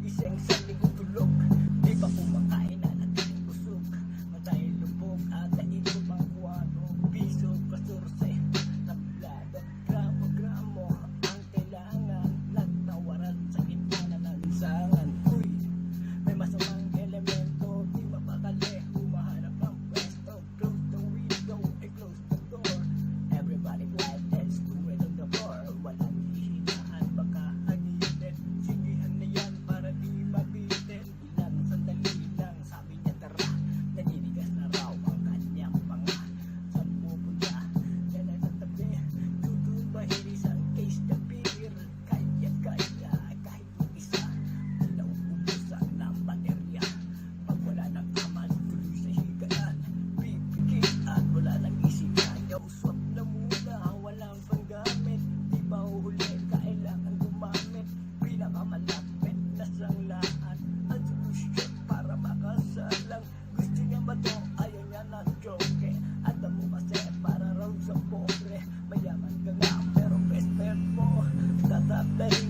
gising sa lingkong tulog. Di ba kumakain na naging busog? Matay lubog at ito pang kuwano. Piso, kasurse, tablado, gramo-gramo ang kailangan. Nagtawaran sa gitna na ng insangan. Uy, may masamang elemento, di mapakali, humahanap ng pwesto. Close the window, and close the door. Everybody quiet, let's do it on the floor. Walang hihinaan, baka hanginin. Sinihan na yan para di mabitin. Ilang sandali lang, sabi niya tara. Naninigas na raw ang kanyang panga. Saan pupunta? Yan ay sa tabi. Tutubahiris ang case na beer. Kaya-kaya, kahit yung isa. Di na uubusan ng baterya. Pag wala ng aman, tuloy sa higaan. Pipikit at wala nang isipan. Swap na muna, walang panggamit. Di ba uhuli, kailangan gumamit. Pinakamalapit na sanglaan. Ang solusyon para makasalang. Gusto niya ba to? Ayaw niya ng joke. Alam mo kasi para raw sa pobre. Mayaman ka nga pero best friend mo tatablahin